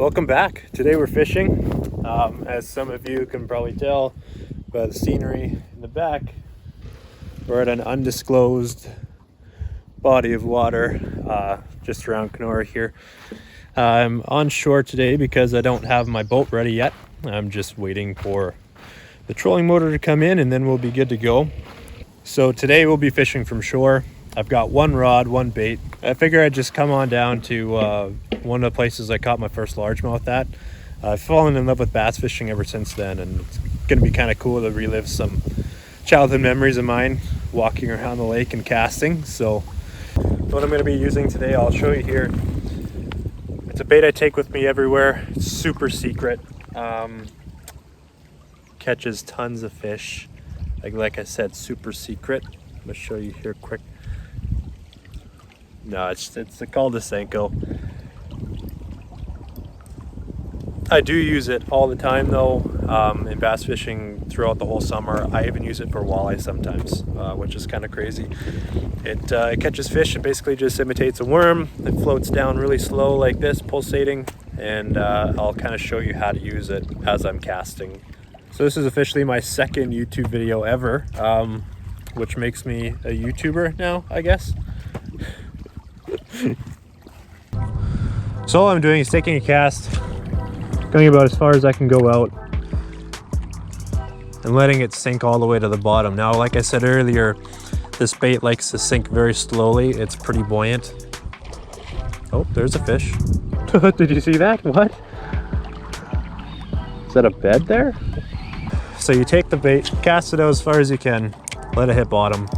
Welcome back. Today we're fishing. As some of you can probably tell by the scenery in the back, we're at an undisclosed body of water just around Kenora here. I'm on shore today because I don't have my boat ready yet. I'm just waiting for the trolling motor to come in and then we'll be good to go. So today we'll be fishing from shore. I've got one rod, one bait. I figure I'd just come on down to one of the places I caught my first largemouth at. I've fallen in love with bass fishing ever since then, and it's going to be kind of cool to relive some childhood memories of mine walking around the lake and casting. So what I'm going to be using today, I'll show you here. It's a bait I take with me everywhere. It's super secret. Catches tons of fish. Like I said, super secret. I'm going to show you here quick. No, it's called a Senko. I do use it all the time though, in bass fishing throughout the whole summer. I even use it for walleye sometimes, which is kind of crazy. It catches fish. It basically just imitates a worm. It floats down really slow like this, pulsating, and I'll kind of show you how to use it as I'm casting. So this is officially my second YouTube video ever, which makes me a YouTuber now, I guess. So all I'm doing is taking a cast, going about as far as I can go out, and letting it sink all the way to the bottom. Now, like I said earlier, this bait likes to sink very slowly. It's pretty buoyant. Oh, there's a fish. Did you see that? What? Is that a bed there? So you take the bait, cast it out as far as you can, let it hit bottom.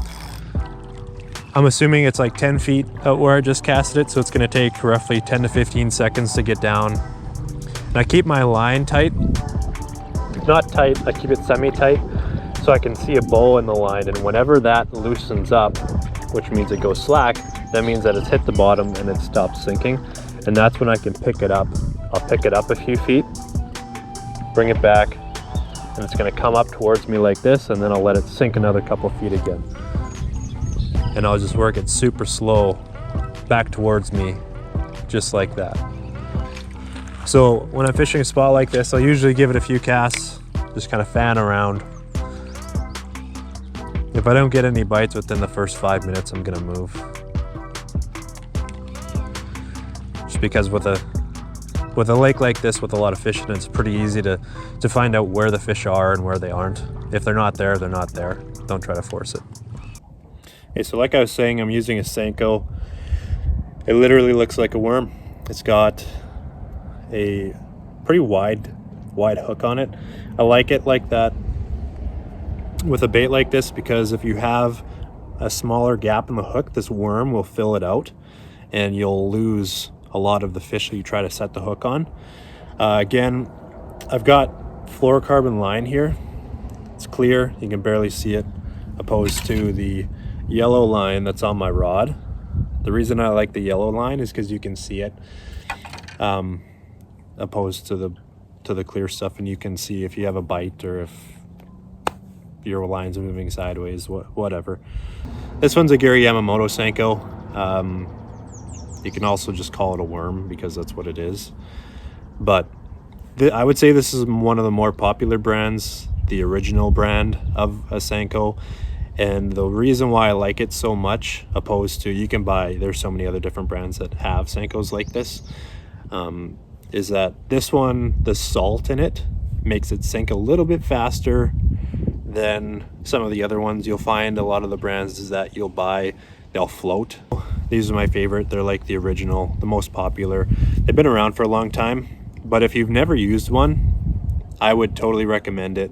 I'm assuming it's like 10 feet out where I just casted it, so it's gonna take roughly 10 to 15 seconds to get down. And I keep my line tight. Not tight, I keep it semi-tight, so I can see a bowl in the line, and whenever that loosens up, which means it goes slack, that means that it's hit the bottom and it stops sinking. And that's when I can pick it up. I'll pick it up a few feet, bring it back, and it's gonna come up towards me like this, and then I'll let it sink another couple feet again. And I'll just work it super slow back towards me, just like that. So when I'm fishing a spot like this, I'll usually give it a few casts, just kind of fan around. If I don't get any bites within the first 5 minutes, I'm gonna move. Just because with a lake like this with a lot of fish in it, it's pretty easy to find out where the fish are and where they aren't. If they're not there, they're not there. Don't try to force it. Okay, so like I was saying, I'm using a Senko. It literally looks like a worm. It's got a pretty wide hook on it. I like it like that with a bait like this, because if you have a smaller gap in the hook, this worm will fill it out and you'll lose a lot of the fish that you try to set the hook on. Again, I've got fluorocarbon line here. It's clear, you can barely see it, opposed to the yellow line that's on my rod. The reason I like the yellow line is because you can see it, opposed to the clear stuff, and you can see if you have a bite or if your lines are moving sideways, whatever. This one's a Gary Yamamoto Senko. You can also just call it a worm because that's what it is. But I would say this is one of the more popular brands, the original brand of a Senko. And the reason why I like it so much, opposed to, you can buy, there's so many other different brands that have Senkos like this, is that this one, the salt in it makes it sink a little bit faster than some of the other ones. You'll find a lot of the brands is that you'll buy, they'll float. These are my favorite. They're like the original, the most popular. They've been around for a long time, but if you've never used one, I would totally recommend it.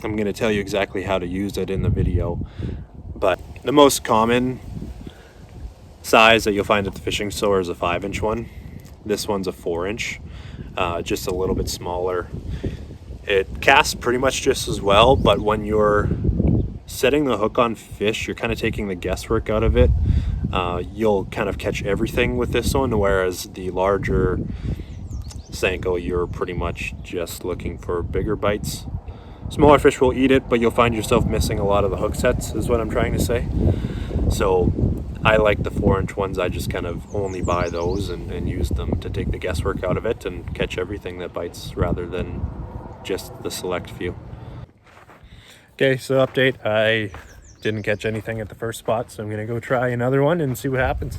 I'm going to tell you exactly how to use it in the video, but the most common size that you'll find at the fishing store is a 5-inch one. This one's a 4-inch, just a little bit smaller. It casts pretty much just as well, but when you're setting the hook on fish, you're kind of taking the guesswork out of it. You'll kind of catch everything with this one, whereas the larger Senko, you're pretty much just looking for bigger bites. Smaller fish will eat it, but you'll find yourself missing a lot of the hook sets, is what I'm trying to say. So I like the 4-inch ones. I just kind of only buy those and use them to take the guesswork out of it and catch everything that bites rather than just the select few. Okay, so update. I didn't catch anything at the first spot, so I'm gonna go try another one and see what happens.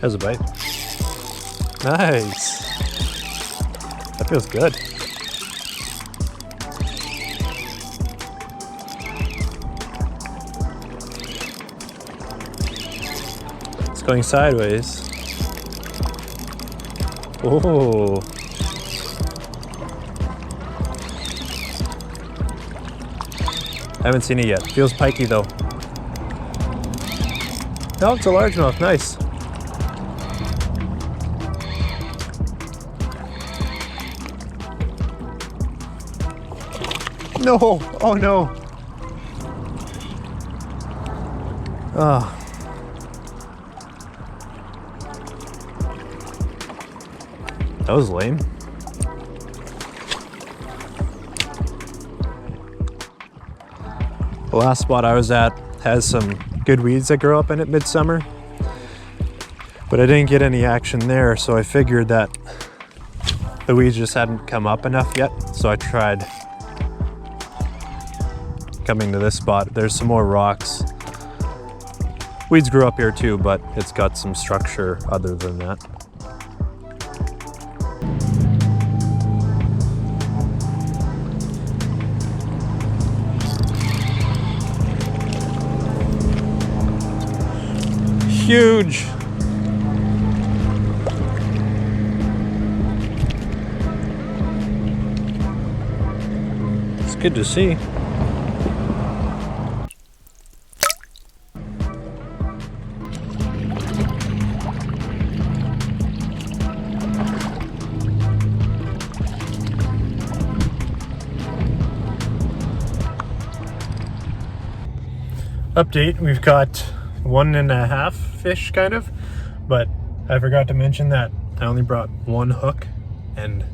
How's a bite? Nice. That feels good. It's going sideways. Oh. I haven't seen it yet. Feels pikey though. No, it's a largemouth. Nice. No! Oh no! Oh. That was lame. The last spot I was at has some good weeds that grow up in it midsummer, but I didn't get any action there, so I figured that the weeds just hadn't come up enough yet, so I tried coming to this spot. There's some more rocks. Weeds grew up here too, but it's got some structure other than that. Huge! It's good to see. Update, we've got 1.5 fish kind of, but I forgot to mention that I only brought 1 hook and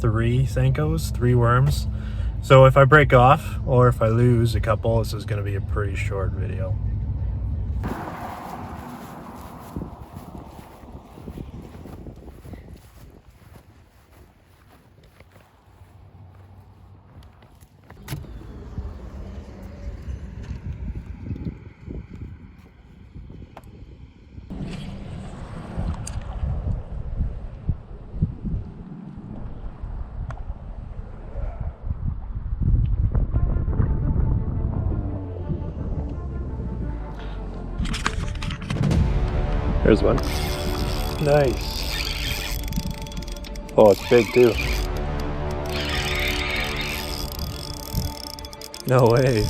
3 Senkos, 3 worms. So if I break off or if I lose a couple, this is going to be a pretty short video. There's one. Nice. Oh, it's big too. No way.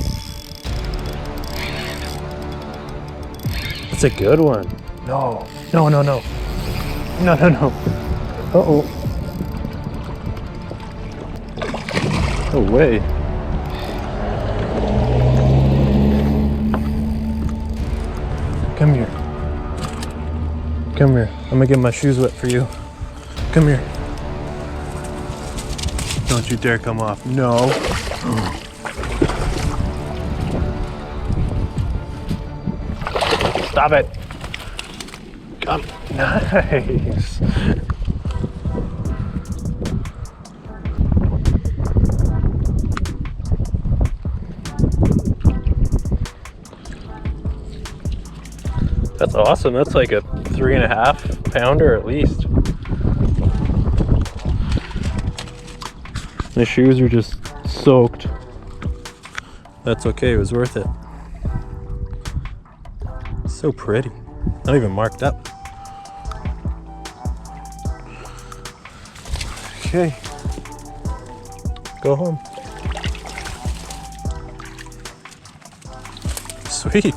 That's a good one. No. No, no, no. No, no, no. Uh-oh. No way. Come here. Come here. I'm gonna get my shoes wet for you. Come here. Don't you dare come off. No. Stop it. Come. Nice. That's awesome. That's like a 3.5 pounder at least. The shoes are just soaked. That's okay, it was worth it. So pretty. Not even marked up. Okay. Go home. Sweet.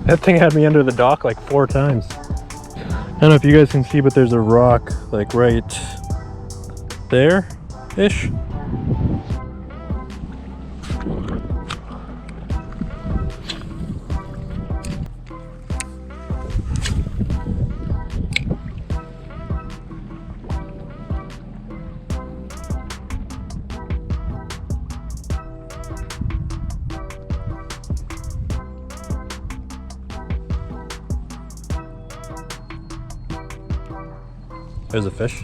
That thing had me under the dock like 4 times. I don't know if you guys can see, but there's a rock like right there-ish. There's a fish.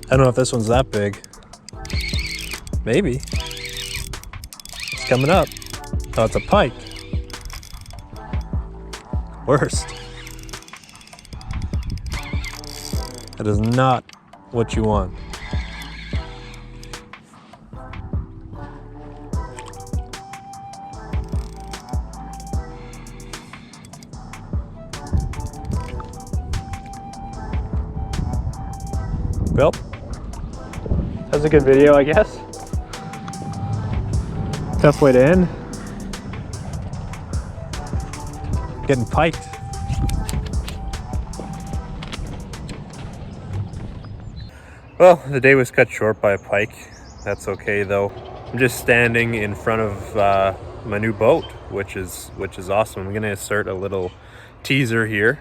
I don't know if this one's that big. Maybe. It's coming up. Oh, it's a pike. Worst. That is not what you want. Well, that's a good video, I guess. Tough way to end. Getting piked. Well, the day was cut short by a pike. That's okay though. I'm just standing in front of my new boat, which is awesome. I'm gonna insert a little teaser here.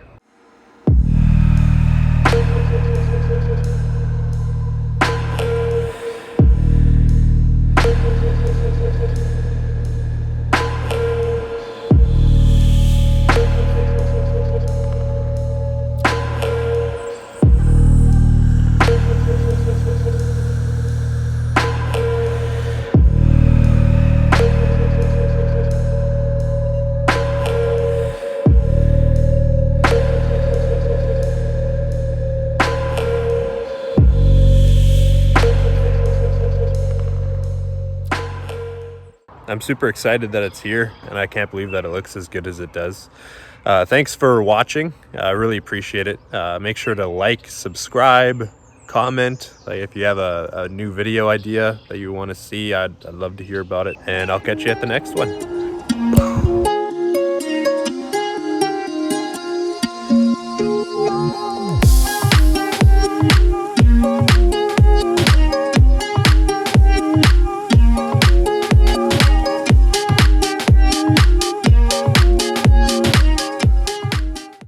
I'm super excited that it's here, and I can't believe that it looks as good as it does. Thanks for watching. I really appreciate it. Make sure to like, subscribe, comment. If you have a new video idea that you want to see, I'd love to hear about it. And I'll catch you at the next one.